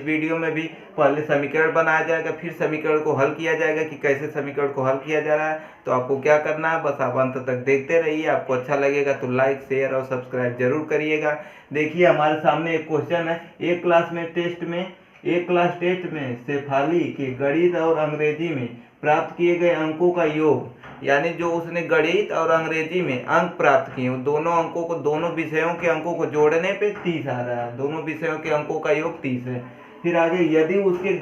Video में भी पहले समीकरण बनाया जाएगा, फिर समीकरण को हल किया जाएगा कि कैसे समीकरण को हल किया जा रहा है। तो आपको क्या करना है, बस आप अंत तक देखते रहिए। आपको अच्छा लगेगा तो लाइक, शेयर और सब्सक्राइब जरूर करिएगा। देखिए हमारे सामने एक क्वेश्चन है, एक क्लास टेस्ट में शेफाली के गणित और अंग्रेजी में प्राप्त किए गए अंकों का योग, यानी जो उसने गणित और अंग्रेजी में अंक प्राप्त किए, दोनों अंकों को, दोनों विषयों के अंकों को जोड़ने पे 30 आ रहा है। दोनों विषयों के अंकों का योग 30 है। फिर आगे, यदि उसके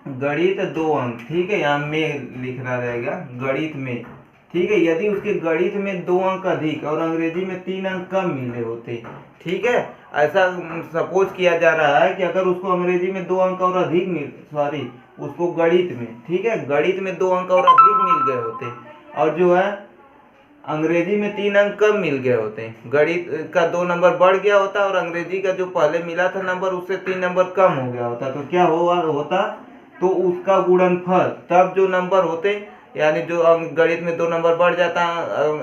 गणित 2 अंक, ठीक है, यहाँ में लिखना रहेगा गणित में, ठीक है, यदि उसके गणित में 2 अंक अधिक और अंग्रेजी में 3 अंक कम मिले होते, ठीक है, ऐसा सपोज किया जा रहा है कि अगर उसको अंग्रेजी में 2 अंक और अधिक उसको गणित में, ठीक है, गणित में 2 अंक और अधिक मिल गए होते और जो है अंग्रेजी में 3 अंक कम मिल गए होते, गणित का 2 नंबर बढ़ गया होता और अंग्रेजी का जो पहले मिला था नंबर उससे 3 नंबर कम हो गया होता, तो क्या होता, तो उसका गुणनफल, तब जो नंबर होते, यानी जो गणित में 2 नंबर बढ़ जाता,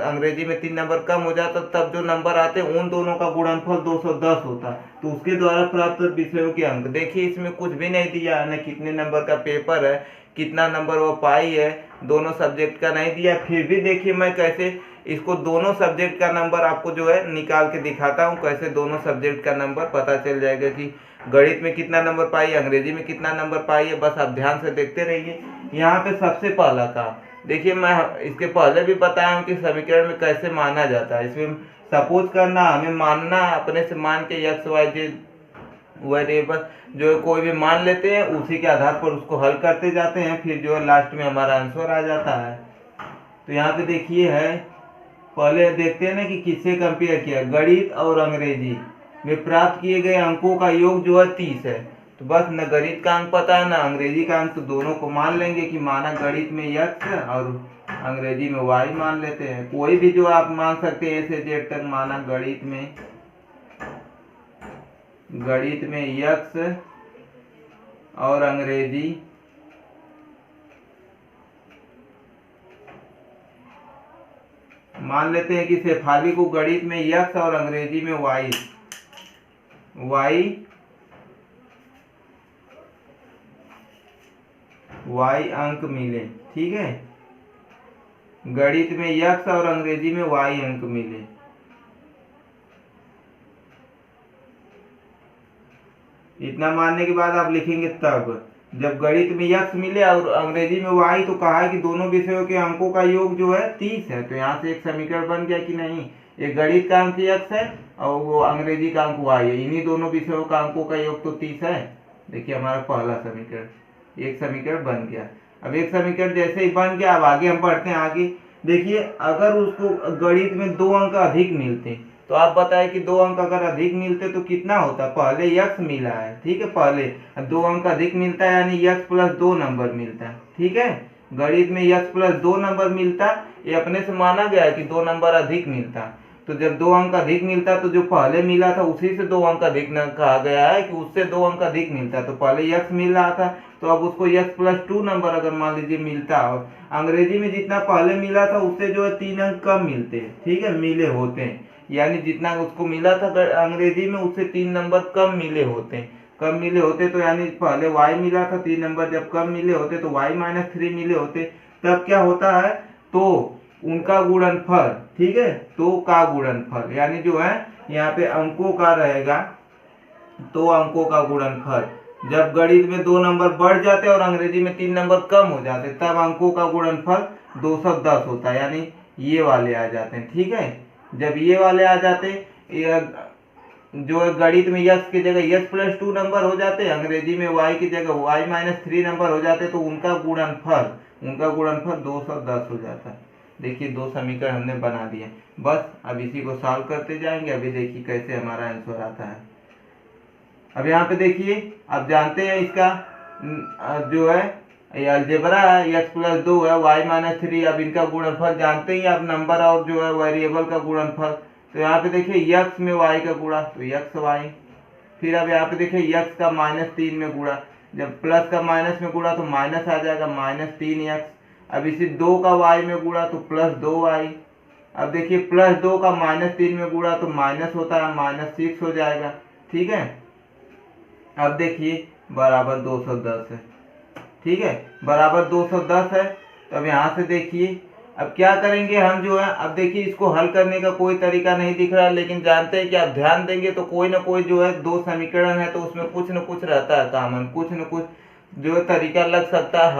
अंग्रेजी में 3 नंबर कम हो जाता, तब जो नंबर आते उन दोनों का गुणनफल 210 होता। तो उसके द्वारा प्राप्त विषयों के अंक, देखिए इसमें कुछ भी नहीं दिया है, न कितने नंबर का पेपर है, कितना नंबर वो पाई है, दोनों सब्जेक्ट का नहीं दिया। फिर भी देखिए मैं कैसे इसको दोनों सब्जेक्ट का नंबर आपको जो है निकाल के दिखाता हूँ, कैसे दोनों सब्जेक्ट का नंबर पता चल जाएगा कि गणित में कितना नंबर पाई है, अंग्रेजी में कितना नंबर पाई है। बस आप ध्यान से देखते रहिए। यहाँ पे सबसे पहला काम देखिए, मैं इसके पहले भी बताया हूँ कि समीकरण में कैसे माना जाता है। इसमें सपोज करना, हमें मानना, अपने से मान के एक्स वाई जेड वेरिएबल जो है कोई भी मान लेते हैं, उसी के आधार पर उसको हल करते जाते हैं, फिर जो है लास्ट में हमारा आंसर आ जाता है। तो यहाँ पे देखिए है, पहले देखते हैं ना कि किससे कंपेयर किया, गणित और अंग्रेजी में प्राप्त किए गए अंकों का योग जो है 30 है। तो बस न गणित का अंक पता है ना अंग्रेजी का अंक, तो दोनों को मान लेंगे कि माना गणित में x और अंग्रेजी में y मान लेते हैं। कोई भी जो आप मान सकते हैं, ए से जेड तक माना गणित में x और अंग्रेजी मान लेते हैं कि शेफाली को गणित में x और अंग्रेजी में y अंक मिले, ठीक है, गणित में x और अंग्रेजी में y अंक मिले। इतना मानने के बाद आप लिखेंगे तब जब गणित में x मिले और अंग्रेजी में y, तो कहा है कि दोनों विषयों के अंकों का योग जो है 30 है। तो यहाँ से एक समीकरण बन गया कि नहीं, एक गणित का अंक x है और वो अंग्रेजी का अंक y है, इन्हीं दोनों विषयों का अंकों का योग तो 30 है। देखिए हमारा पहला समीकरण, एक समीकरण बन गया। अब एक समीकरण जैसे ही बन गया, अब आगे हम बढ़ते हैं। आगे देखिए, अगर उसको गणित में 2 अंक अधिक मिलते, तो आप बताएं कि 2 अंक अगर अधिक मिलते तो कितना होता, पहले x मिला है, ठीक है, पहले 2 अंक अधिक मिलता है यानी x प्लस 2 नंबर मिलता है, ठीक है, गणित में x प्लस 2 नंबर मिलता, ये अपने से माना गया है कि 2 नंबर अधिक मिलता। तो जब 2 अंक अधिक मिलता तो जो पहले मिला था उसी से 2 अंक अधिक कहा गया है कि उससे 2 अंक अधिक मिलता। तो पहले x मिल रहा था, तो अब उसको x प्लस 2 नंबर अगर मान लीजिए मिलता, और अंग्रेजी में जितना पहले मिला था उससे जो है 3 अंक कम मिलते, ठीक है, मिले होते हैं, यानी जितना उसको मिला था अंग्रेजी में उससे 3 नंबर कम मिले होते, तो यानी पहले y मिला था, 3 नंबर जब कम मिले होते तो y माइनस 3 मिले होते, तब क्या होता है, तो उनका गुणनफल, ठीक है, तो का गुणनफल, यानी जो है यहाँ पे अंकों का रहेगा, तो अंकों का गुणनफल जब गणित में 2 नंबर बढ़ जाते और अंग्रेजी में 3 नंबर कम हो जाते, तब अंकों का गुणनफल 210 होता है, यानी ये वाले आ जाते हैं, ठीक है। जब ये वाले आ जाते, जो है गणित में x की जगह x प्लस 2 नंबर हो जाते, अंग्रेजी में y की जगह y माइनस 3 नंबर हो जाते, तो उनका गुणनफल 210 हो जाता है। देखिए 2 समीकरण हमने बना दिए, बस अब इसी को सॉल्व करते जाएंगे। अभी देखिए कैसे हमारा आंसर आता है। अब यहाँ पे देखिए, आप जानते हैं इसका जो है ये अलजेब्रा है, x प्लस 2 है, y माइनस 3, अब इनका गुणनफल जानते ही आप, नंबर और जो है वेरिएबल का गुणनफल। तो यहाँ पे देखिए x में y का गुणा तो x y, फिर अब यहाँ पे देखिए x का माइनस 3 में गुणा, जब प्लस का माइनस में गुणा तो माइनस आ जाएगा, माइनस 3x। अब इसी 2 का y में गुणा तो प्लस 2y। अब देखिए प्लस 2 का माइनस 3 में गुणा तो माइनस होता है, माइनस 6 हो जाएगा, ठीक है। अब देखिए बराबर 210 है, ठीक है, बराबर 210 है। तो अब यहाँ से देखिए अब क्या करेंगे हम जो है, अब देखिए इसको हल करने का कोई तरीका नहीं दिख रहा है, लेकिन जानते हैं कि आप ध्यान देंगे तो कोई ना कोई जो है दो समीकरण है तो उसमें कुछ न कुछ रहता है कॉमन, कुछ न कुछ जो है तरीका लग सकता है,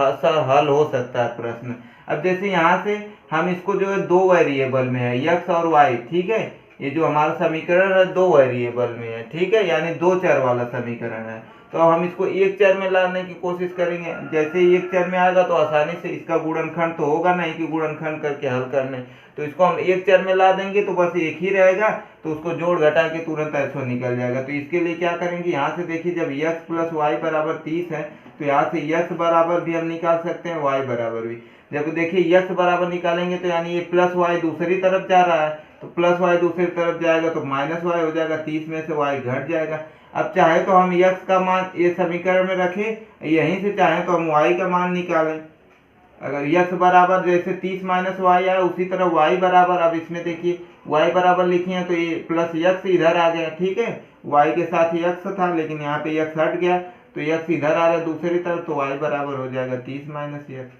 हल हो सकता है प्रश्न। अब जैसे यहाँ से हम इसको जो है दो वेरिएबल में है x और y, ठीक है, ये जो हमारा समीकरण है दो वेरिएबल में है, ठीक है, यानी दो चर वाला समीकरण है। तो हम इसको एक चर में लाने की कोशिश करेंगे। जैसे ही एक चर में आएगा तो आसानी से इसका गुणनखंड तो होगा नहीं कि गुणनखंड करके हल करने, तो इसको हम एक चर में ला देंगे तो बस एक ही रहेगा, तो उसको जोड़ घटा के तुरंत ऐसा निकल जाएगा। तो इसके लिए क्या करेंगे, यहाँ से देखिए जब x प्लस वाई बराबर 30 है तो यहाँ से x बराबर भी हम निकाल सकते हैं, y बराबर भी। जब देखिए x बराबर निकालेंगे तो यानी ये प्लस वाई दूसरी तरफ जा रहा है, तो प्लस वाई दूसरी तरफ जाएगा तो माइनस वाई हो जाएगा, 30 में से y घट जाएगा। अब चाहे तो हम x का मान ये समीकरण में रखें, यहीं से चाहे तो हम y का मान निकालें। अगर x बराबर जैसे 30 माइनस वाई आया उसी तरह y बराबर, अब इसमें देखिए y बराबर लिखे हैं तो ये प्लस x इधर आ गया, ठीक है, y के साथ x था लेकिन यहाँ पे x हट गया तो x इधर आ रहा है दूसरी तरफ, तो y बराबर हो जाएगा 30 माइनस x।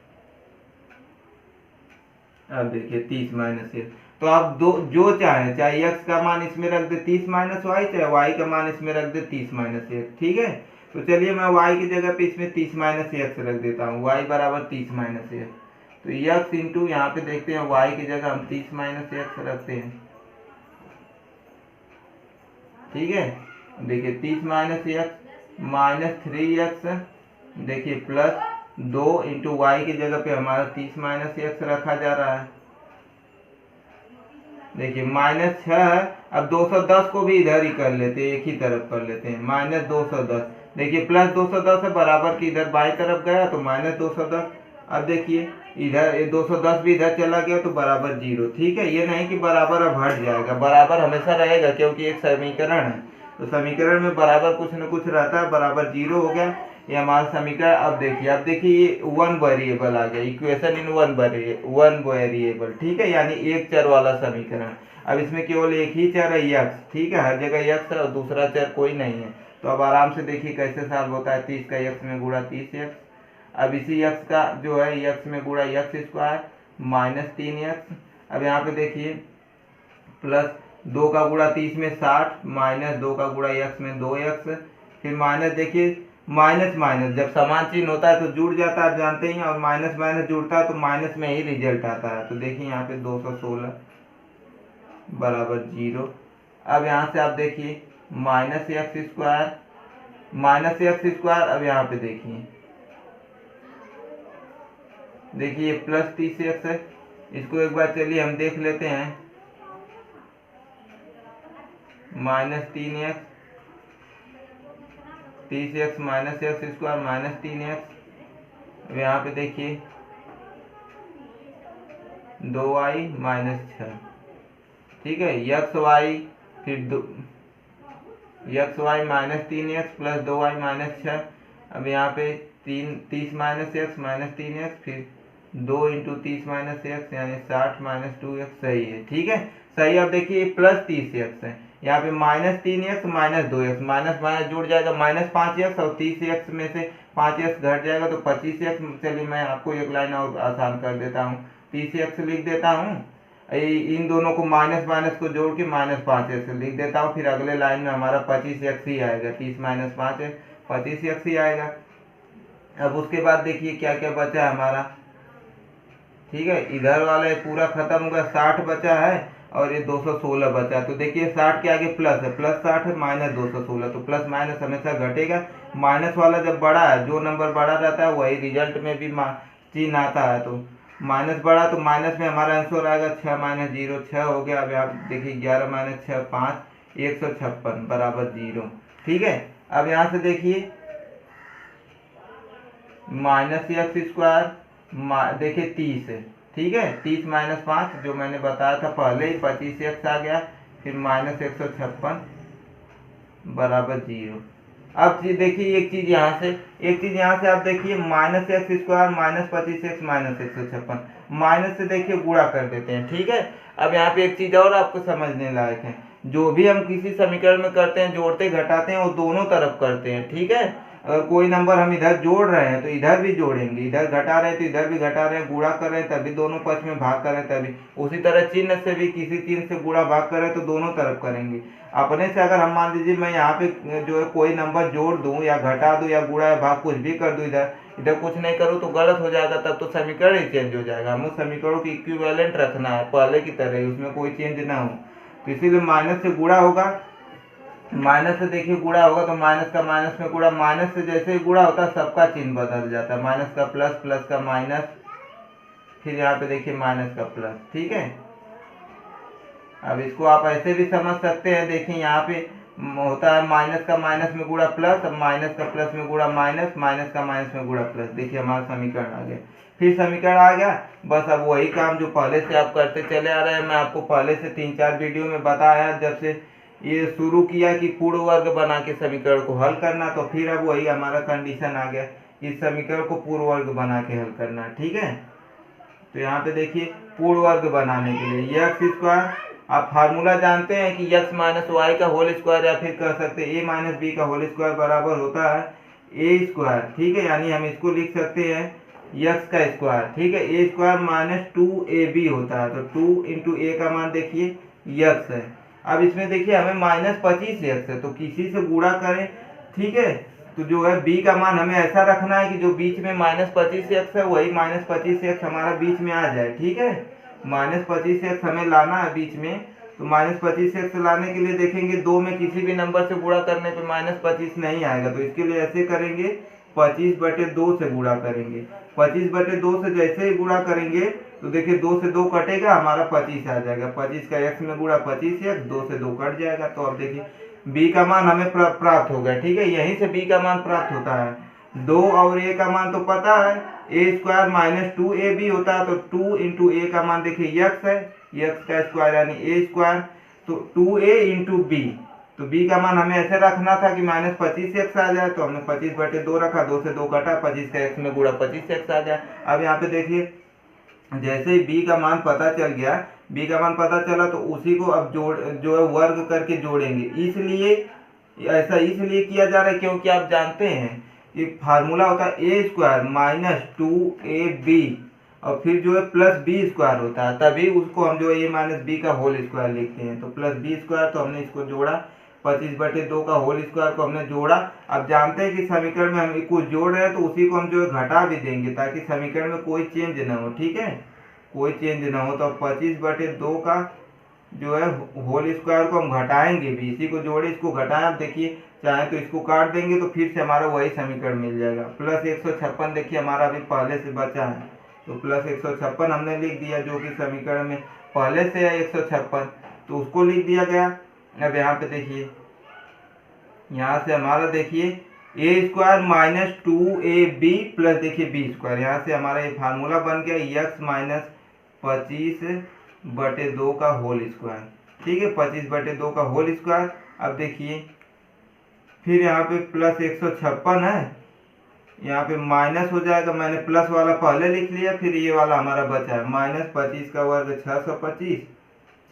अब देखिए 30 माइनस x, तो आप दो जो चाहे x का मान इसमें रख दे 30 माइनस वाई, चाहे y का मान इसमें रख दे 30 माइनस x, ठीक है। तो चलिए मैं y की जगह पे इसमें 30 माइनस x रख देता हूँ, y बराबर 30 माइनस x। तो x इंटू यहाँ पे देखते हैं y की जगह हम 30 माइनस x रखते हैं, ठीक है। देखिए 30 माइनस x माइनस 3x, देखिए प्लस 2 इंटू वाई की जगह पे हमारा 30 माइनस x रखा जा रहा है। देखिए माइनस 6 है, अब 210 को भी इधर ही कर लेते हैं, एक ही तरफ कर लेते हैं, माइनस 210। देखिए प्लस 210 है बराबर की इधर बाई तरफ गया तो माइनस 210। अब देखिए इधर 210 भी इधर चला गया तो बराबर 0, ठीक है। ये नहीं कि बराबर अब हट जाएगा, बराबर हमेशा रहेगा क्योंकि एक समीकरण है, तो समीकरण में बराबर कुछ न कुछ रहता है। बराबर 0 हो गया, ये हमारा समीकरण। अब देखिए ये वन वेरिएबल आ गया, इक्वेशन इन वन वेरिएबल, ठीक है, यानी एक चर वाला समीकरण। अब इसमें केवल एक ही चर है x, ठीक है, हर जगह x है और दूसरा चर कोई नहीं है। तो अब आराम से देखिए कैसे सॉल्व होता है, 30 का x में गुणा 30x, अब इसी x का जो है x में गुणा x स्क्वायर माइनस 3x। अब यहाँ पे देखिए प्लस 2 का गुणा 30 में 60 माइनस 2 का गुणा x में 2x, फिर माइनस, देखिए माइनस माइनस जब समान चिन्ह होता है तो जुड़ जाता है, आप जानते ही हैं, और माइनस माइनस जुड़ता है तो माइनस में ही रिजल्ट आता है। तो देखिए यहाँ पे 216 बराबर 0। अब यहाँ से आप देखिए माइनस एक्स स्क्वायर, अब यहाँ पे देखिए प्लस 30x है, इसको एक बार चलिए हम देख लेते हैं, minus 3x 30x minus x square minus 3x। अब यहाँ पे देखिए 2y माइनस 6, ठीक है, एक्स वाई फिर x y minus 3x plus 2y minus 6। अब यहाँ पे 30 माइनस एक्स माइनस 3x, फिर 2 इंटू 30 माइनस एक्स यानी 60 माइनस 2x, सही है, ठीक है, सही। अब देखिए प्लस 30x है, यहाँ पे minus 3x minus 2x, minus minus जुड़ जाएगा माइनस 5x, और 30x में से 5x घट जाएगा तो 25x। चलिए मैं आपको एक लाइन और आसान कर देता हूँ, 30x लिख देता हूँ, इन दोनों को माइनस माइनस को जोड़ के माइनस 5x लिख देता हूँ, फिर अगले लाइन में हमारा 25x ही आएगा, 30 माइनस 5 है 25x ही आएगा। अब उसके बाद देखिए क्या क्या बचा है हमारा, ठीक है, इधर वाला पूरा खत्म होगा, 60 बचा है और ये 216 बचा है। तो देखिए 60 के आगे प्लस है, प्लस 60 है माइनस 216, तो प्लस माइनस हमेशा घटेगा, माइनस वाला जब बड़ा है, जो नंबर बड़ा रहता है वही रिजल्ट में भी चिन्ह आता है। तो माइनस बड़ा तो माइनस में हमारा आंसर आएगा 6 माइनस 0 6 हो गया। अब आप देखिए 11 माइनस 6 5 156 बराबर 0, ठीक है। अब यहाँ से देखिए माइनस एक्स स्क्वायर, देखिए 30 है, ठीक है, 30 माइनस 5 जो मैंने बताया था पहले ही 25x आ गया, फिर माइनस 156 बराबर 0। अब देखिए एक चीज यहाँ से आप देखिए minus x square minus 25x minus 156, minus से देखिए गुणा कर देते हैं, ठीक है। अब यहाँ पे एक चीज और आपको समझने लायक है, जो भी हम किसी समीकरण में करते हैं, जोड़ते घटाते हैं, वो दोनों तरफ करते हैं, ठीक है। अगर कोई नंबर हम इधर जोड़ रहे हैं तो इधर भी जोड़ेंगे, इधर घटा रहे हैं तो इधर भी घटा रहे हैं, गुणा कर रहे हैं तभी दोनों पक्ष में भाग कर रहे हैं तभी। उसी तरह चिन्ह से भी किसी चिन्ह से गुणा भाग कर रहे हैं तो दोनों तरफ करेंगे। अपने से अगर हम मान लीजिए मैं यहाँ पे जो है कोई नंबर जोड़ दूं या घटा दूं या गुणा या भाग कुछ भी कर दूं, इधर इधर कुछ नहीं करूं तो गलत हो जाएगा, तब तो समीकरण ही चेंज हो जाएगा। हमें समीकरणों की इक्विवेलेंट रखना है पहले की तरह ही, उसमें कोई चेंज ना हो। तो इसीलिए माइनस से गुणा होगा, माइनस से देखिए गुणा होगा तो माइनस का माइनस में गुणा, माइनस से जैसे ही गुणा होता है सबका चिन्ह बदल जाता है, माइनस का प्लस, प्लस का माइनस, फिर यहाँ पे देखिए माइनस का प्लस, ठीक है। अब इसको आप ऐसे भी समझ सकते हैं, देखिए यहाँ पे होता है माइनस का माइनस में गुणा प्लस, अब माइनस का प्लस में गुणा माइनस, माइनस का माइनस में गुणा प्लस, देखिए हमारा समीकरण आ गया। फिर समीकरण आ गया, बस अब वही काम जो पहले से आप करते चले आ रहे हैं। मैं आपको पहले से 3-4 वीडियो में बताया, जब से ये शुरू किया कि पूर्ण वर्ग बना के समीकरण को हल करना, तो फिर अब वही हमारा कंडीशन आ गया, इस समीकरण को पूर्ण वर्ग बना के हल करना, ठीक है। तो यहाँ पे देखिए पूर्ण वर्ग बनाने के लिए एक्स स्क्वायर, आप फार्मूला जानते हैं कि x माइनस वाई का होल स्क्वायर, या फिर कह सकते हैं a माइनस बी का होल स्क्वायर बराबर होता है a स्क्वायर, ठीक है। यानी हम इसको लिख सकते हैं x का स्क्वायर, ठीक है। a स्क्वायर माइनस 2ab होता है, तो 2 इंटू a का मान देखिए x है। अब इसमें देखिए हमें माइनस 25x है, तो किसी से गुणा करें, ठीक है। तो जो है b का मान हमें ऐसा रखना है कि जो बीच में माइनस 25x है वही माइनस 25x हमारा बीच में आ जाए, ठीक है। माइनस 25x हमें लाना है बीच में, तो माइनस 25x लाने के लिए देखेंगे 2 में किसी भी नंबर से गुणा करने पे माइनस 25 नहीं आएगा, तो इसके लिए ऐसे करेंगे 25/2 से गुणा करेंगे। 25/2 से जैसे ही गुणा करेंगे तो देखिए 2 से 2 कटेगा, हमारा 25 आ जाएगा। 25 का x में गुणा 25x, 2 से 2 कट जाएगा। तो अब देखिए b का मान हमें प्राप्त हो गया, ठीक है। यहीं से b का मान प्राप्त होता है। 2 और a का मान तो पता है, a स्क्वायर माइनस 2ab होता है, तो 2 इंटू a का मान देखिए x है, x का स्क्वायर यानी a स्क्वायर, तो 2a इंटू b, तो b का मान हमें ऐसे रखना था कि माइनस 25x आ जाए, तो हमने 25/2 रखा, 2 से 2 कटा, 25 का x में गुणा 25x आ जाए। अब यहाँ पे देखिए जैसे ही b का मान पता चल गया, b का मान पता चला, तो उसी को अब जो है वर्ग करके जोड़ेंगे। इसलिए ऐसा इसलिए किया जा रहा है क्योंकि आप जानते हैं कि फार्मूला होता है a स्क्वायर माइनस 2ab और फिर जो है प्लस बी स्क्वायर होता है, तभी उसको हम जो है a माइनस बी का होल स्क्वायर लिखते हैं। तो प्लस बी स्क्वायर, तो हमने इसको जोड़ा, 25/2 का होल स्क्वायर को हमने जोड़ा। अब जानते हैं कि समीकरण में हम कुछ जोड़ रहे हैं, तो उसी को हम जो है घटा भी देंगे ताकि समीकरण में कोई चेंज ना हो, ठीक है, कोई चेंज ना हो। तो 25/2 का जो है होल स्क्वायर को हम घटाएंगे भी, इसी को जोड़े इसको घटाएं। अब देखिए चाहे तो इसको काट देंगे तो फिर से हमारा वही समीकरण मिल जाएगा। प्लस 156 देखिए हमारा अभी पहले से बचा है, तो प्लस 156 हमने लिख दिया, जो कि समीकरण में पहले से है 156, तो उसको लिख दिया गया। अब यहाँ पे देखिए, यहाँ से हमारा देखिए a square minus 2ab plus देखिए b स्क्वायर, यहाँ से हमारा ये फार्मूला बन गया x माइनस 25/2 का होल स्क्वायर, ठीक है, 25/2 का होल स्क्वायर। अब देखिए फिर यहाँ पे प्लस 156 है, यहाँ पे माइनस हो जाएगा, मैंने प्लस वाला पहले लिख लिया, फिर ये वाला हमारा बचा है माइनस 25 का वर्ग 625,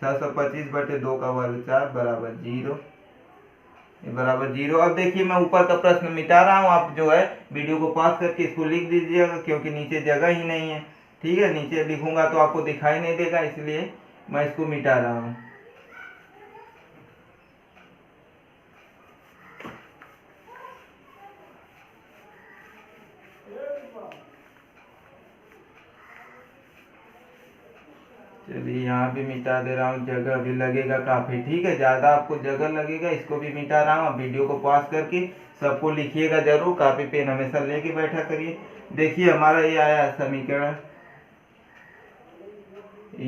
625/2 का वर्ग 4 बराबर 0, ये बराबर 0। अब देखिए मैं ऊपर का प्रश्न मिटा रहा हूँ, आप जो है वीडियो को पॉज करके इसको लिख दीजिएगा, क्योंकि नीचे जगह ही नहीं है, ठीक है। नीचे लिखूंगा तो आपको दिखाई नहीं देगा, इसलिए मैं इसको मिटा रहा हूँ। चलिए यहाँ भी मिटा दे रहा हूँ, जगह भी लगेगा काफ़ी, ठीक है, ज़्यादा आपको जगह लगेगा, इसको भी मिटा रहा हूँ। अब वीडियो को पॉज करके सबको लिखिएगा जरूर, कापी पेन हमेशा लेके बैठा करिए। देखिए हमारा ये आया समीकरण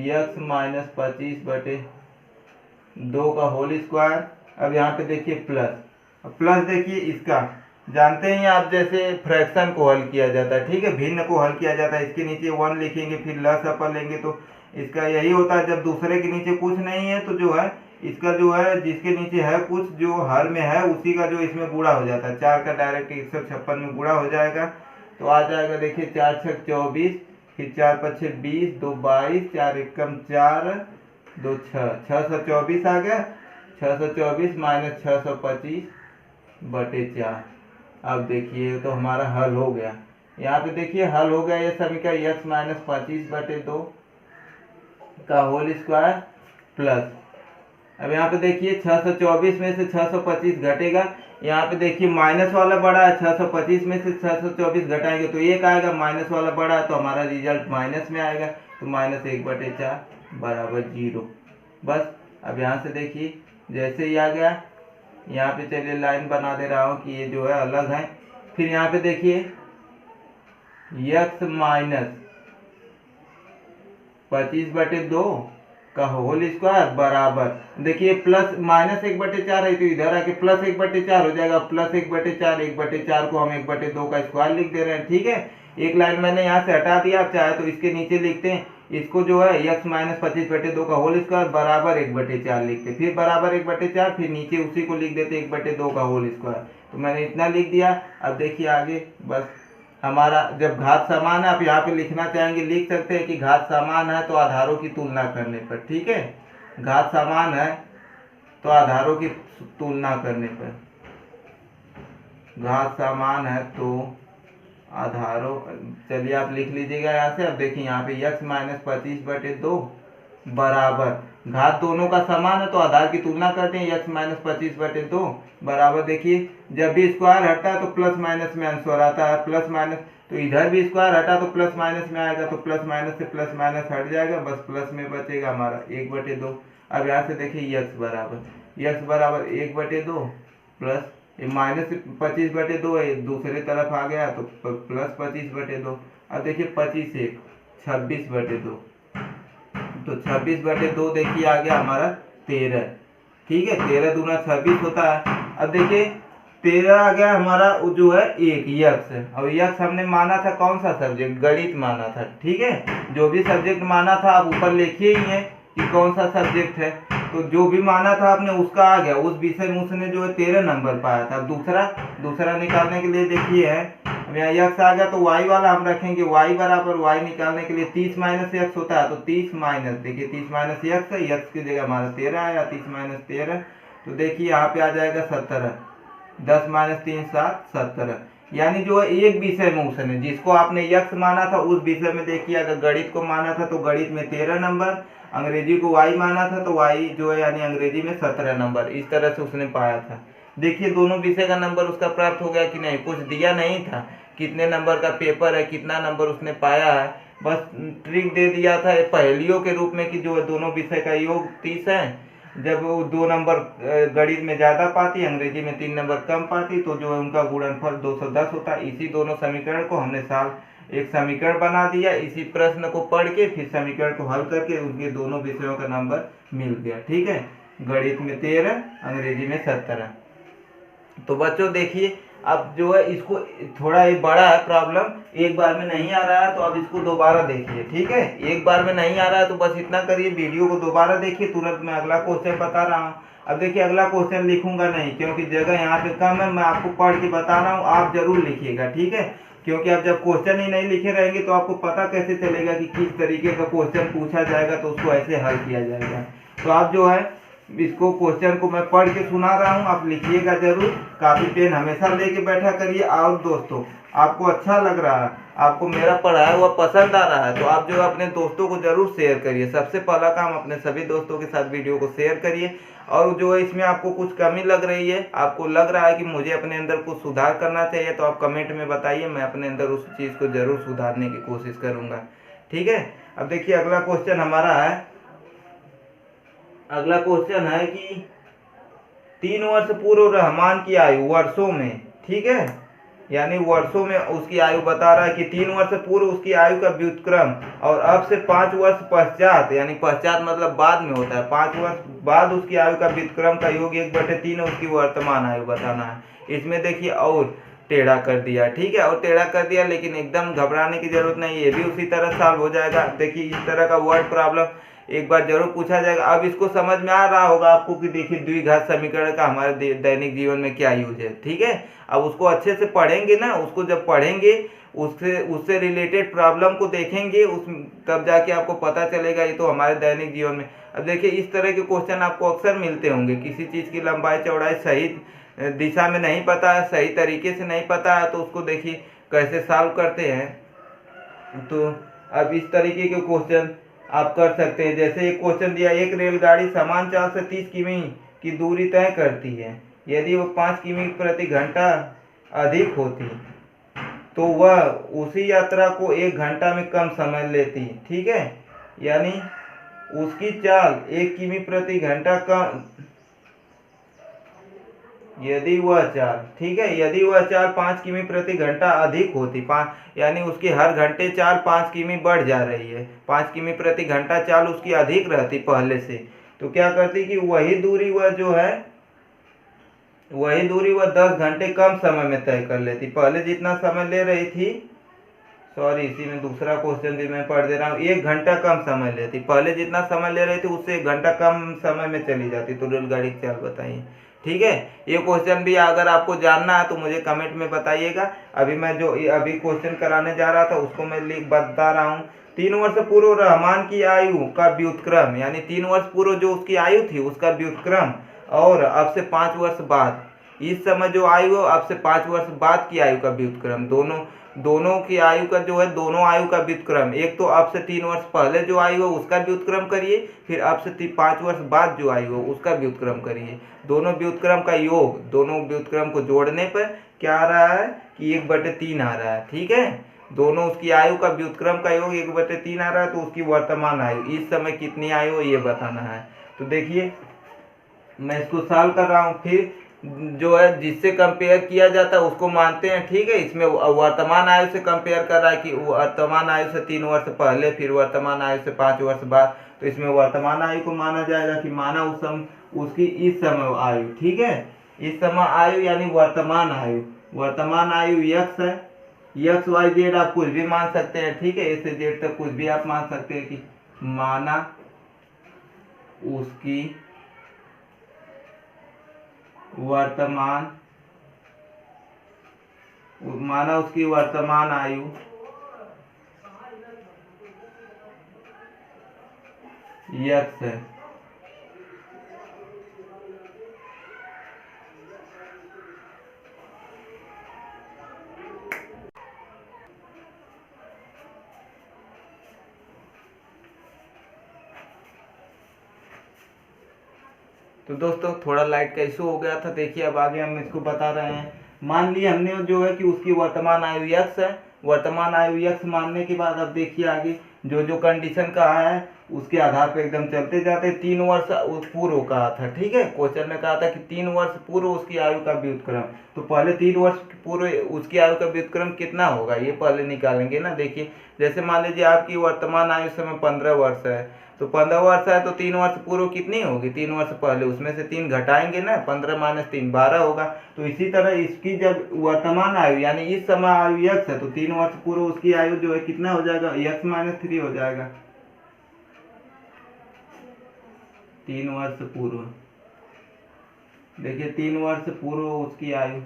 x माइनस 25/2 का होल स्क्वायर। अब यहाँ पे देखिए प्लस देखिए इसका जानते हैं आप, जैसे फ्रैक्शन को हल किया जाता है, ठीक है, भिन्न को हल किया जाता है, इसके नीचे 1 लिखेंगे, फिर लस अपर लेंगे, तो इसका यही होता है, जब दूसरे के नीचे कुछ नहीं है तो जो है इसका जो है जिसके नीचे है कुछ जो हर में है उसी का जो इसमें गुणा हो जाता है। 4 का डायरेक्ट 156 में गुणा हो जाएगा, तो आ जाएगा देखिए 4 छक 24, फिर 4 पछे 20, 2 22, 4 एकम 4, 2 6, 624 आ गया, 624 माइनस 625/4। अब देखिए तो हमारा हल हो गया। यहाँ पे देखिए हल हो गया ये समीकरण x माइनस 25/2 का होल स्क्वायर प्लस। अब यहाँ पे देखिए 624 में से 625 घटेगा। यहाँ पे देखिए माइनस वाला बड़ा है, 625 में से 624 घटाएंगे तो 1 आएगा, माइनस वाला बड़ा है तो हमारा रिजल्ट माइनस में आएगा, तो -1/4 बराबर 0। बस अब यहाँ से देखिए जैसे ही आ गया, यहाँ पे चलिए लाइन बना दे रहा हूँ कि ये जो है अलग है। फिर यहाँ पे देखिए x माइनस 25/2 का होल स्क्वायर बराबर, देखिए प्लस -1/4 है तो इधर आके प्लस 1/4 हो जाएगा। प्लस 1/4, 1/4 को हम 1/2 का स्क्वायर लिख दे रहे हैं। ठीक है, एक लाइन मैंने यहाँ से हटा दिया। आप चाहे तो इसके नीचे लिखते हैं, इसको जो है x माइनस 25/2 का होल स्क्वायर बराबर 1/4 लिखते, फिर बराबर 1/4, फिर नीचे उसी को लिख देते 1/2 का होल स्क्वायर। तो मैंने इतना लिख दिया। अब देखिए आगे, बस हमारा जब घात समान है, आप यहाँ पे लिखना चाहेंगे लिख सकते हैं कि घात समान है तो आधारों की तुलना करने पर। ठीक है, घात समान है तो आधारों की तुलना करने पर, घात समान है तो आधारों, चलिए आप लिख लीजिएगा यहाँ से। अब देखिए यहाँ पे x माइनस 25/2 बराबर, घात दोनों का समान है तो आधार की तुलना करते हैं, x माइनस 25/2 बराबर, देखिए जब भी स्क्वायर हटता है तो प्लस माइनस में आंसर आता है, प्लस माइनस, तो इधर भी स्क्वायर हटा तो प्लस माइनस में आएगा, तो प्लस माइनस से प्लस माइनस हट जाएगा, बस प्लस में बचेगा हमारा 1/2। अब यहाँ से देखिए x बराबर 1/2 प्लस माइनस 25/2 है, दूसरे तरफ आ गया तो प्लस 25/2। अब देखिए 25 1 26/2, तो 26/2 देखिए आ गया हमारा 13। ठीक है, 13 दूना 26 होता है। अब देखिए 13 आ गया हमारा जो है एक यक्स, और यक्स हमने माना था कौन सा सब्जेक्ट, गणित माना था। ठीक है, जो भी सब्जेक्ट माना था आप ऊपर लिखिए ही है कि कौन सा सब्जेक्ट है, तो जो भी माना था आपने उसका आ गया, उस विषय में उसने जो है 13 नंबर पाया था। दूसरा निकालने के लिए देखिए है, अब यहाँ यक्स आ गया तो y वाला हम रखेंगे, y बराबर y निकालने के लिए 30 माइनस यक्स होता है, तो 30 माइनस, देखिए 30 माइनस यक्स है, यक्स की जगह हमारा 13 आया, 30 माइनस 13, तो देखिए यहाँ पे आ जाएगा 17, 10 माइनस 3 7 17। यानी जो है एक विषय में उसने जिसको आपने यक्स माना था उस विषय में देखिए, अगर गणित को माना था तो गणित में 13 नंबर, अंग्रेजी को y माना था तो y जो है यानी अंग्रेजी में 17 नंबर, इस तरह से उसने पाया था। देखिए दोनों विषय का नंबर उसका प्राप्त हो गया कि नहीं, कुछ दिया नहीं था, कितने नंबर का पेपर है, कितना नंबर उसने पाया है, बस ट्रिक दे दिया था पहेलियों के रूप में कि जो है दोनों विषय का योग 30 है। जब वो 2 नंबर गणित में ज़्यादा पाती, अंग्रेजी में 3 नंबर कम पाती, तो जो है उनका गुणनफल 210 होता। इसी दोनों समीकरण को हमने एक समीकरण बना दिया, इसी प्रश्न को पढ़ के फिर समीकरण को हल करके उनके दोनों विषयों का नंबर मिल गया। ठीक है, गणित में 13, अंग्रेजी में 17। तो बच्चों देखिए अब जो है इसको थोड़ा ये बड़ा है प्रॉब्लम, एक बार में नहीं आ रहा है तो अब इसको दोबारा देखिए। ठीक है, एक बार में नहीं आ रहा है तो बस इतना करिए, वीडियो को दोबारा देखिए, तुरंत मैं अगला क्वेश्चन बता रहा हूँ। अब देखिए अगला क्वेश्चन लिखूंगा नहीं क्योंकि जगह यहाँ पे कम है, मैं आपको पढ़ के बता रहा हूँ, आप जरूर लिखिएगा। ठीक है, क्योंकि आप जब क्वेश्चन ही नहीं लिखे रहेंगे तो आपको पता कैसे चलेगा कि किस तरीके का क्वेश्चन पूछा जाएगा, तो उसको ऐसे हल किया जाएगा। तो आप जो है इसको क्वेश्चन को मैं पढ़ के सुना रहा हूँ, आप लिखिएगा जरूर, कापी पेन हमेशा लेके बैठा करिए। और दोस्तों आपको अच्छा लग रहा है, आपको मेरा पढ़ाया हुआ पसंद आ रहा है, तो आप जो है अपने दोस्तों को जरूर शेयर करिए। सबसे पहला काम अपने सभी दोस्तों के साथ वीडियो को शेयर करिए। और जो है इसमें आपको कुछ कमी लग रही है, आपको लग रहा है कि मुझे अपने अंदर कुछ सुधार करना चाहिए, तो आप कमेंट में बताइए, मैं अपने अंदर उस चीज़ को जरूर सुधारने की कोशिश करूँगा। ठीक है, अब देखिए अगला क्वेश्चन हमारा है, अगला क्वेश्चन है कि 3 वर्ष पूर्व रहमान की आयु वर्षों में, ठीक है, यानी वर्षों में उसकी आयु बता रहा है कि 3 वर्ष पूर्व उसकी आयु का व्युत्क्रम और अब से 5 वर्ष पश्चात, यानी पश्चात मतलब बाद में होता है, 5 वर्ष बाद उसकी आयु का व्युत्क्रम का योग 1/3 उसकी वर्तमान आयु बताना है। इसमें देखिए और टेढ़ा कर दिया। ठीक है, और टेढ़ा कर दिया, लेकिन एकदम घबराने की जरूरत नहीं, ये भी उसी तरह सॉल्व हो जाएगा। देखिए इस तरह का वर्ड प्रॉब्लम एक बार जरूर पूछा जाएगा। अब इसको समझ में आ रहा होगा आपको कि देखिए द्विघात समीकरण का हमारे दैनिक जीवन में क्या यूज है। ठीक है, अब उसको अच्छे से पढ़ेंगे ना, उसको जब पढ़ेंगे उससे रिलेटेड प्रॉब्लम को देखेंगे, तब जाके आपको पता चलेगा ये तो हमारे दैनिक जीवन में। अब देखिए इस तरह के क्वेश्चन आपको अक्सर मिलते होंगे, किसी चीज़ की लंबाई चौड़ाई सही दिशा में नहीं पता है, सही तरीके से नहीं पता है, तो उसको देखिए कैसे सॉल्व करते हैं। तो अब इस तरीके के क्वेश्चन आप कर सकते हैं। जैसे एक क्वेश्चन दिया, एक रेलगाड़ी समान चाल से 30 किमी की दूरी तय करती है, यदि वो 5 किमी प्रति घंटा अधिक होती तो वह उसी यात्रा को 1 घंटा में कम समय लेती। ठीक है, यानी उसकी चाल 1 किमी प्रति घंटा कम, यदि वह चाल, ठीक है, यदि वह चाल 5 किमी प्रति घंटा अधिक होती, 5 यानी उसकी हर घंटे चाल 5 किमी बढ़ जा रही है, 5 किमी प्रति घंटा चाल उसकी अधिक रहती पहले से, तो क्या करती कि वही दूरी वह 10 घंटे कम समय में तय कर लेती। पहले जितना समय ले रही थी, सॉरी इसी में दूसरा क्वेश्चन भी मैं पढ़ दे रहा हूँ, 1 घंटा कम समय लेती, पहले जितना समय ले रही थी उससे 1 घंटा कम समय में चली जाती। तो रेलगाड़ी की चाल बताइए। ठीक है, ये क्वेश्चन भी अगर आपको जानना है तो मुझे कमेंट में बताइएगा। अभी मैं जो अभी क्वेश्चन कराने जा रहा था उसको मैं बता रहा हूँ। 3 वर्ष पूर्व रहमान की आयु का व्युत्क्रम, यानी 3 वर्ष पूर्व जो उसकी आयु थी उसका व्युत्क्रम, और अब से 5 वर्ष बाद, इस समय जो आयु है अब से 5 वर्ष बाद की आयु का व्युत्क्रम, दोनों की आयु का जो है, दोनों आयु का व्युत्क्रम, एक तो अब से 3 वर्ष पहले जो आयु है उसका व्युत्क्रम करिए, फिर अब से 5 वर्ष बाद जो आयु है उसका व्युत्क्रम करिए। दोनों व्युत्क्रम का योग, दोनों व्युत्क्रम को जोड़ने पर क्या आ रहा है कि 1/3 आ रहा है। ठीक है, दोनों उसकी आयु का व्युत्क्रम का योग 1/3 आ रहा है, तो उसकी वर्तमान आयु इस समय कितनी आयु है ये बताना है। तो देखिए मैं इसको सॉल्व कर रहा हूँ, फिर जो है जिससे कंपेयर किया जाता है उसको मानते हैं। ठीक है, इसमें वर्तमान आयु से कंपेयर कर रहा है कि वर्तमान आयु से 3 वर्ष पहले, फिर वर्तमान आयु से 5 वर्ष बाद, तो इसमें वर्तमान आयु को माना जाएगा कि माना उसकी इस समय आयु। ठीक है, इस समय आयु यानी वर्तमान आयु यक्स है, यक्स वाई जेड आप कुछ भी मान सकते हैं। ठीक है, ए से जेड तक कुछ भी आप मान सकते हैं कि माना उसकी वर्तमान आयु यक्स है। तो दोस्तों थोड़ा लाइट का इशू हो गया था। देखिए अब आगे हम इसको बता रहे हैं। मान लिया हमने जो है कि उसकी वर्तमान आयु यक्स है, वर्तमान आयु यक्स मानने के बाद अब देखिए आगे जो कंडीशन कहा है उसके आधार पर एकदम चलते जाते। 3 वर्ष पूर्व कहा था। ठीक है, क्वेश्चन में कहा था कि 3 वर्ष पूर्व उसकी आयु का व्युत्क्रम, तो पहले 3 वर्ष पूर्व उसकी आयु का व्युत्क्रम कितना होगा ये पहले निकालेंगे ना। देखिए जैसे मान लीजिए आपकी वर्तमान आयु समय 15 वर्ष है, तो 15 वर्ष है तो 3 वर्ष पूर्व कितनी होगी, 3 वर्ष पहले, उसमें से 3 घटाएंगे ना, 15 - 3 12 होगा। तो इसी तरह इसकी जब वर्तमान आयु यानी इस समय आयु यक्स है, तो 3 वर्ष पूर्व उसकी आयु जो है कितना हो जाएगा, यक्स - 3 हो जाएगा। 3 वर्ष पूर्व, देखिए 3 वर्ष पूर्व उसकी आयु,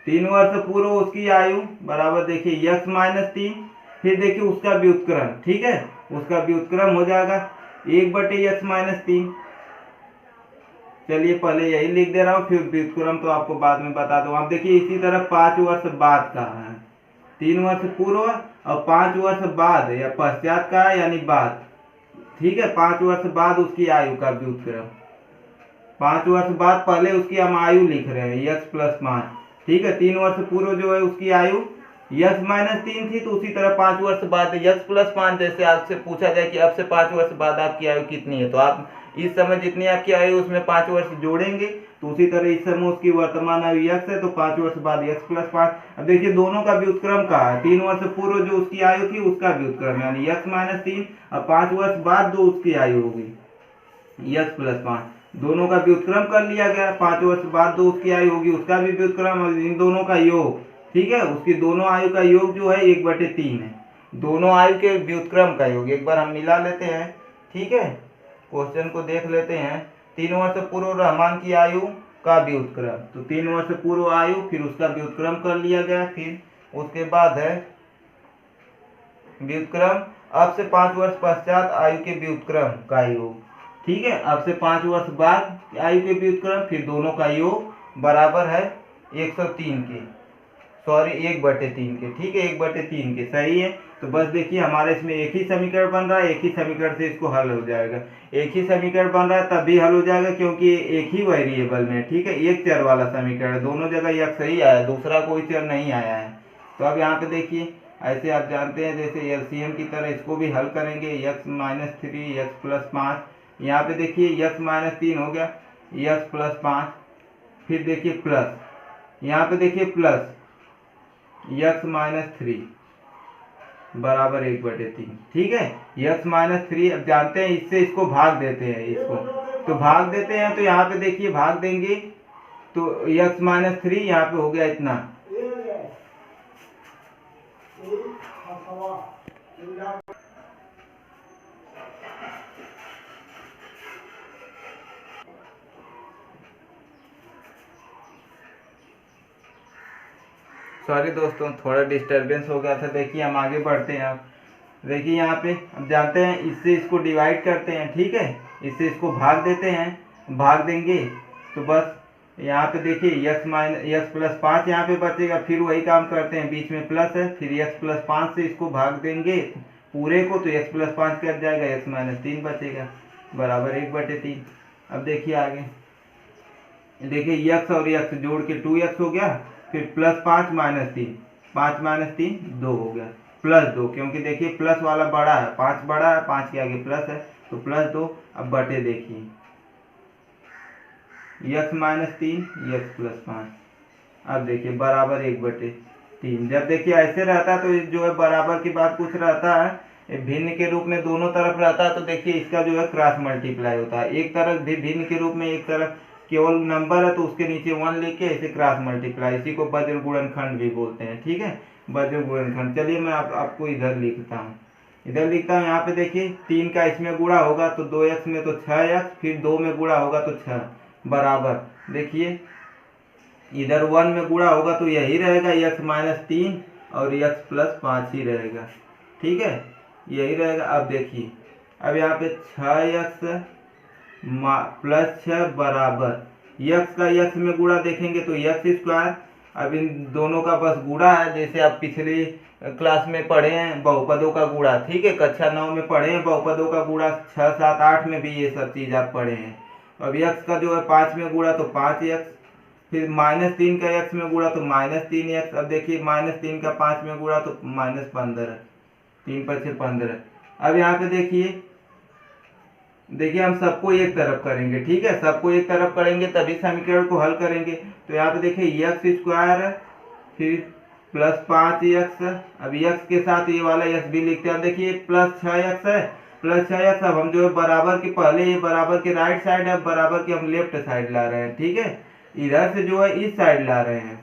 तीन वर्ष पूर्व उसकी आयु बराबर देखिए यक्स - 3, फिर देखिए उसका व्युत्क्रम। ठीक है, उसका व्युत्क्रम हो जाएगा 1/x - 3। चलिए पहले यही लिख दे रहा हूँ, फिर व्युत्क्रम तो आपको बाद में बता दूँ। अब देखिए इसी तरह 5 वर्ष बाद का है, 3 वर्ष पूर्व और 5 वर्ष बाद या पश्चात का है यानी बाद। ठीक है, 5 वर्ष बाद उसकी आयु का व्युत्क्रम, 5 वर्ष बाद पहले उसकी हम आयु लिख रहे हैं यक्स + 5। ठीक है, 3 वर्ष पूर्व जो है उसकी आयु यक्स - 3 थी, तो उसी तरह 5 वर्ष बाद यक्स + 5। जैसे आपसे पूछा जाए कि अब से 5 वर्ष बाद आपकी आयु कितनी है, तो आप इस समय जितनी आपकी आयु उसमें 5 वर्ष जोड़ेंगे, तो उसी तरह इस समय उसकी वर्तमान आयु यक्स है, तो 5 वर्ष बाद यक्स + 5। अब देखिए दोनों का व्युत्क्रम कहा है, 3 वर्ष पूर्व जो उसकी आयु थी उसका व्युत्क्रम यानी यक्स - 3, और 5 वर्ष बाद जो उसकी आयु होगी यक्स + 5, दोनों का व्युत्क्रम कर लिया गया। 5 वर्ष बाद जो उसकी आयु होगी उसका भी व्युत्क्रम, और इन दोनों का योग। ठीक है, उसकी दोनों आयु का योग जो है 1/3 है, दोनों आयु के व्युत्क्रम का योग। एक बार हम मिला लेते हैं। ठीक है, क्वेश्चन को देख लेते हैं। 3 वर्ष पूर्व रहमान की आयु का व्युत्क्रम। तो 3 वर्ष पूर्व आयु, फिर उसका व्युत्क्रम कर लिया गया। फिर उसके बाद है व्युत्क्रम अब से 5 वर्ष पश्चात आयु के व्युत्क्रम का योग। ठीक है, अब से 5 वर्ष बाद आयु के व्युत्क्रम, फिर दोनों का योग बराबर है 103 के, सॉरी 1/3 के। ठीक है, 1/3 के, सही है। तो बस देखिए हमारे इसमें एक ही समीकरण बन रहा है, एक ही समीकरण से इसको हल हो जाएगा। एक ही समीकरण बन रहा है तब भी हल हो जाएगा क्योंकि एक ही वेरिएबल में, ठीक है, एक चर वाला समीकरण, दोनों जगह एक सही आया, दूसरा कोई चर नहीं आया है। तो अब यहाँ पे देखिए ऐसे आप जानते हैं जैसे एलसीएम की तरह इसको भी हल करेंगे। x-3 x+5, यहाँ पे देखिए x-3 हो गया, x+5, फिर देखिए प्लस, यहाँ पे देखिए प्लस x-3 बराबर 1/3। ठीक है, x-3 अब जानते हैं इससे इसको भाग देते हैं, इसको तो भाग देते हैं। तो यहाँ पे देखिए भाग देंगे तो x-3 यहाँ पे हो गया इतना, सॉरी दोस्तों थोड़ा डिस्टरबेंस हो गया था। देखिए हम आगे बढ़ते हैं। आप देखिए यहाँ पे अब जानते हैं इससे इसको डिवाइड करते हैं, ठीक है, इससे इसको भाग देते हैं, भाग देंगे तो बस यहाँ पे देखिए x+5 यहाँ पे बचेगा। फिर वही काम करते हैं, बीच में प्लस है, फिर x+5 से इसको भाग देंगे पूरे को तो x+5 कट जाएगा, x-3 बचेगा बराबर 1/3। अब देखिए आगे, देखिए x और x जोड़ के 2x हो गया, फिर +5 -3, 5 -3 2 हो गया, +2, क्योंकि देखिए प्लस वाला बड़ा है, 5 बड़ा है, 5 के आगे प्लस है तो +2। अब बटे देखिए x-3 x+5, अब देखिए बराबर 1/3। जब देखिए ऐसे रहता है तो जो है बराबर की बात कुछ रहता है भिन्न के रूप में दोनों तरफ रहता है तो देखिए इसका जो है क्रॉस मल्टीप्लाई होता है। एक तरफ भी भिन्न के रूप में, एक तरफ केवल नंबर है तो उसके नीचे 1 लिख के ऐसे क्रॉस मल्टीप्लाई, इसी को वज्र गुणनखंड भी बोलते हैं। ठीक है, वज्र गुणनखंड। चलिए मैं आपको इधर लिखता हूँ, इधर लिखता हूँ। यहाँ पे देखिए 3 का इसमें गुणा होगा तो 2x में तो 6x, फिर 2 में गुणा होगा तो 6 बराबर, देखिए इधर 1 में गुणा होगा तो यही रहेगा x-3 और x+5 ही रहेगा। ठीक है, यही रहेगा। अब देखिए अब यहाँ पे 6x + 6 बराबर x का x में गुणा देखेंगे तो x²। अब इन दोनों का बस गुणा है, जैसे आप पिछली क्लास में पढ़े हैं बहुपदों का गुणा। ठीक है, कक्षा 9 में पढ़े हैं बहुपदों का गुणा, 6, 7, 8 में भी ये सब चीज़ आप पढ़े हैं। अब x का जो है 5 में गुणा तो 5x, फिर -3 का x में गुणा तो -3x। अब देखिए -3 का 5 में गुणा तो -15, 3 × 5 = 15। अब यहाँ पे देखिए हम सबको एक तरफ करेंगे, ठीक है, सबको एक तरफ करेंगे तभी समीकरण को हल करेंगे। तो यहाँ पे देखिए x² फिर +5x, अब x के साथ ये वाला x भी लिखते हैं। देखिए +6x है, +6x। अब हम जो है बराबर के पहले ये बराबर के राइट साइड है, बराबर के हम लेफ्ट साइड ला रहे हैं। ठीक है, इधर से जो है इस साइड ला रहे हैं,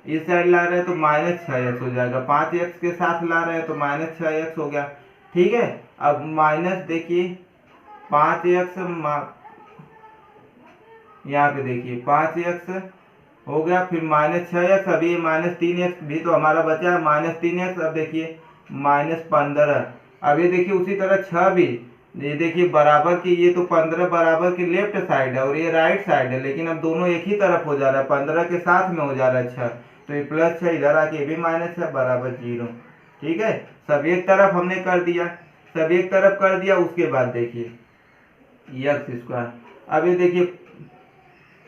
इस साइड ला रहे हैं तो -6x हो जाएगा। 5x के साथ ला रहे हैं तो -6x हो गया। ठीक है, अब माइनस देखिए 5x, यहाँ पे देखिए 5x हो गया, फिर -6x, अभी -3x भी तो हमारा बचा है, -3x। अब देखिए -15, अब ये देखिए उसी तरह 6 भी, ये देखिए बराबर की, ये तो 15 बराबर की लेफ्ट साइड है और ये राइट साइड है, लेकिन अब दोनों एक ही तरफ हो जा रहा है, 15 के साथ में हो जा रहा है 6, तो ये +6 इधर आके ये भी -6 बराबर 0। ठीक है, सब एक तरफ हमने कर दिया, सब एक तरफ कर दिया। उसके बाद देखिए x², अब ये देखिए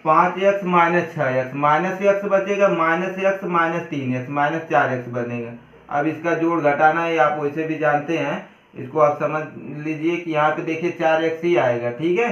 5x -6x, -x बचेगा, -x -3x -4x बनेगा। अब इसका जोड़ घटाना है, आप वैसे भी जानते हैं, इसको आप समझ लीजिए कि यहाँ पे देखिए 4x ही आएगा। ठीक है,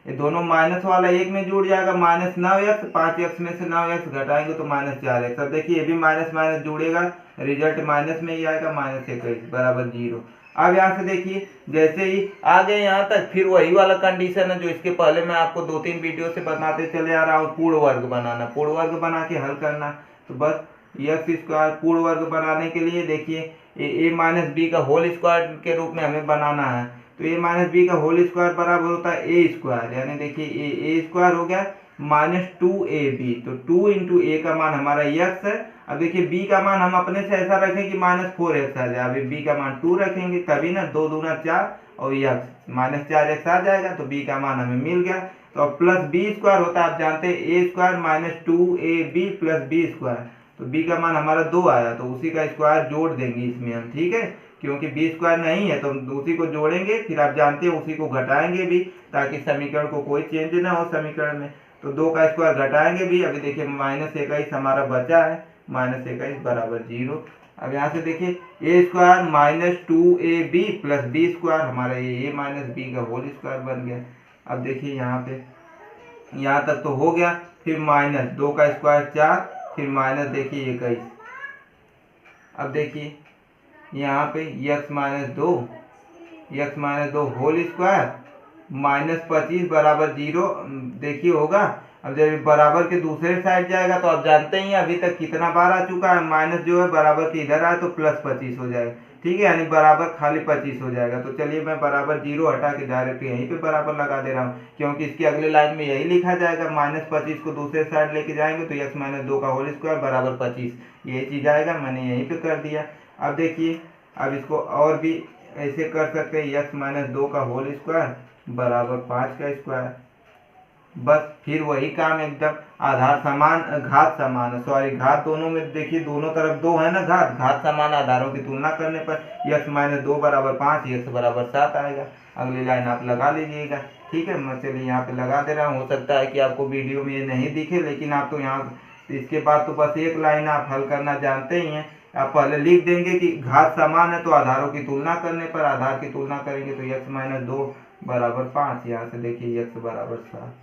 ये दोनों माइनस वाला एक में जुड़ जाएगा, -9x, 5x में से 9x घटाएंगे तो -4x। अब देखिए ये भी माइनस माइनस जुड़ेगा, रिजल्ट माइनस में ही आएगा, -21 बराबर 0। अब यहाँ से देखिए जैसे ही आ गए यहाँ तक, फिर वही वाला कंडीशन है जो इसके पहले मैं आपको 2-3 वीडियो से बताते चले आ रहा हूँ, पूर्ण वर्ग बनाना, पूर्ण वर्ग बना के हल करना। तो बस x² पूर्ण वर्ग बनाने के लिए देखिए a - b का होल स्क्वायर के रूप में हमें बनाना है। तो a - b का होल स्क्वायर बराबर होता है a², यानी देखिए a² हो गया -2ab। तो 2 इंटू ए का मान हमारा x है। अब देखिए b का मान हम अपने से ऐसा रखें कि -4x आ जाए। अभी b का मान 2 रखेंगे तभी ना, 2 दूना 4 और x -4x आ जाएगा, तो b का मान हमें मिल गया। तो अब प्लस बी स्क्वायर होता है, आप जानते हैं a square -2ab plus b square. तो b का मान हमारा 2 आया, तो उसी का स्क्वायर जोड़ देंगे इसमें हम, ठीक है, क्योंकि बी स्क्वायर नहीं है तो हम उसी को जोड़ेंगे, फिर आप जानते हैं उसी को घटाएंगे भी, ताकि समीकरण को कोई चेंज ना हो समीकरण में। तो 2 का स्क्वायर घटाएंगे भी। अभी देखिए -21 हमारा बचा है, -21 बराबर 0। अब यहाँ से देखिए a square -2ab plus b square, हमारा ये a माइनस बी का होल स्क्वायर बन गया। अब देखिए यहाँ पे, यहाँ तक तो हो गया, फिर -2 का स्क्वायर 4, फिर माइनस देखिए 21। अब देखिए यहाँ पे x माइनस 2 होल स्क्वायर -25 बराबर 0 देखिए होगा। अब जब बराबर के दूसरे साइड जाएगा तो आप जानते ही अभी तक कितना बार आ चुका है, माइनस जो है बराबर के इधर आए तो +25 हो जाएगा, ठीक है, यानी बराबर खाली 25 हो जाएगा। तो चलिए मैं बराबर 0 हटा के डायरेक्ट यहीं पे बराबर लगा दे रहा हूँ, क्योंकि इसकी अगले लाइन में यही लिखा जाएगा, -25 को दूसरे साइड लेके जाएंगे तो x माइनस 2 का होल स्क्वायर बराबर 25, यही चीज आएगा। मैंने यहीं पे कर दिया। अब देखिए, अब इसको और भी ऐसे कर सकते हैं, x माइनस 2 का होल स्क्वायर बराबर 5 का स्क्वायर। बस फिर वही काम एकदम, आधार समान घात समान, सॉरी घात दोनों में देखिए दोनों तरफ 2 है ना, घात समान आधारों की तुलना करने पर x माइनस 2 बराबर 5, x बराबर 7 आएगा। अगली लाइन आप लगा लीजिएगा, ठीक है। मैं चलिए यहाँ पे लगा दे रहा हूँ। हो सकता है कि आपको वीडियो में ये नहीं दिखे, लेकिन आप तो यहाँ इसके बाद तो बस एक लाइन आप हल करना जानते ही हैं। आप पहले लिख देंगे कि घात समान है तो आधारों की तुलना करने पर आधार की तुलना करेंगे तो x माइनस 2 बराबर 5, यहाँ से देखिए x बराबर 7।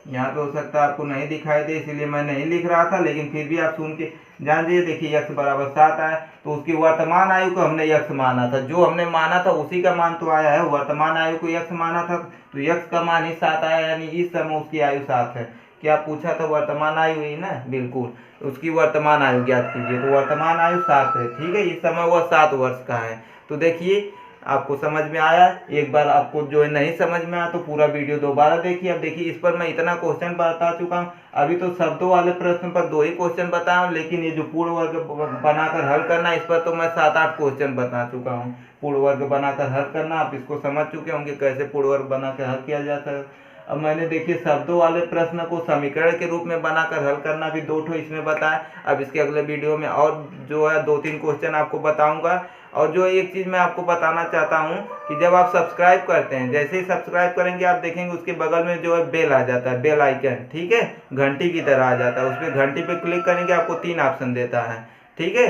यहाँ पे हो सकता है आपको नहीं दिखाई दे, इसीलिए मैं नहीं लिख रहा था, लेकिन फिर भी आप सुन के जान जाइए। देखिए x बराबर 7 आया, तो उसकी वर्तमान आयु को हमने x माना था, जो हमने माना था उसी का मान तो आया है। वर्तमान आयु को x माना था तो x का मान ही 7 आया, यानी इस समय उसकी आयु 7 है। क्या पूछा था? वर्तमान आयु ही ना, बिल्कुल, उसकी वर्तमान आयु ज्ञात कीजिए। तो वर्तमान आयु 7 है, ठीक है, इस समय वह 7 वर्ष का है। तो देखिए आपको समझ में आया। एक बार आपको जो है नहीं समझ में आया तो पूरा वीडियो दोबारा देखिए। अब देखिए इस पर मैं इतना क्वेश्चन बता चुका हूँ। अभी तो शब्दों वाले प्रश्न पर 2 ही क्वेश्चन बताया हूँ, लेकिन ये जो पूर्ण वर्ग बनाकर हल करना, इस पर तो मैं 7-8 क्वेश्चन बता चुका हूँ। पूर्ण वर्ग बनाकर हल करना आप इसको समझ चुके होंगे, कैसे पूर्ण वर्ग बनाकर हल किया जाता है। अब मैंने देखिए शब्दों वाले प्रश्न को समीकरण के रूप में बनाकर हल करना भी 2 इसमें बताया। अब इसके अगले वीडियो में और जो है 2-3 क्वेश्चन आपको बताऊंगा। और जो एक चीज़ मैं आपको बताना चाहता हूँ कि जब आप सब्सक्राइब करते हैं, जैसे ही सब्सक्राइब करेंगे आप देखेंगे उसके बगल में जो है बेल आ जाता है, बेल आइकन, ठीक है, घंटी की तरह आ जाता है। उस पर घंटी पे क्लिक करेंगे, आपको 3 ऑप्शन देता है, ठीक है।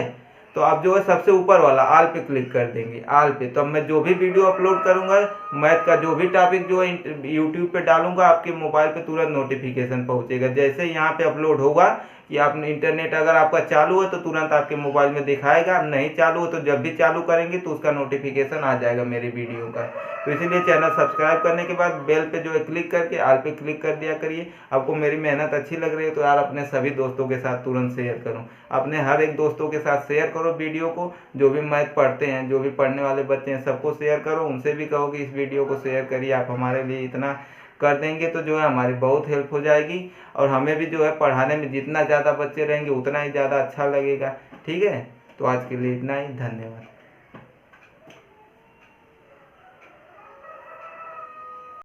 तो आप जो है सबसे ऊपर वाला आल पे क्लिक कर देंगे, आल पे। तो मैं जो भी वीडियो अपलोड करूंगा, मैथ का जो भी टॉपिक जो है यूट्यूब पे डालूंगा, आपके मोबाइल पे तुरंत नोटिफिकेशन पहुंचेगा। जैसे ही यहाँ पे अपलोड होगा कि आपने इंटरनेट अगर आपका चालू है तो तुरंत आपके मोबाइल में दिखाएगा, नहीं चालू है तो जब भी चालू करेंगे तो उसका नोटिफिकेशन आ जाएगा मेरे वीडियो का। तो इसीलिए चैनल सब्सक्राइब करने के बाद बेल पे जो है क्लिक करके आल पे क्लिक कर दिया करिए। आपको मेरी मेहनत अच्छी लग रही है तो यार अपने सभी दोस्तों के साथ तुरंत शेयर करो, अपने हर एक दोस्तों के साथ शेयर करो वीडियो को। जो भी मैथ पढ़ते हैं, जो भी पढ़ने वाले बच्चे हैं, सबको शेयर करो। उनसे भी कहो कि इस वीडियो को शेयर करिए। आप हमारे लिए इतना कर देंगे तो जो है हमारी बहुत हेल्प हो जाएगी, और हमें भी जो है पढ़ाने में जितना ज़्यादा बच्चे रहेंगे उतना ही ज़्यादा अच्छा लगेगा, ठीक है। तो आज के लिए इतना ही, धन्यवाद।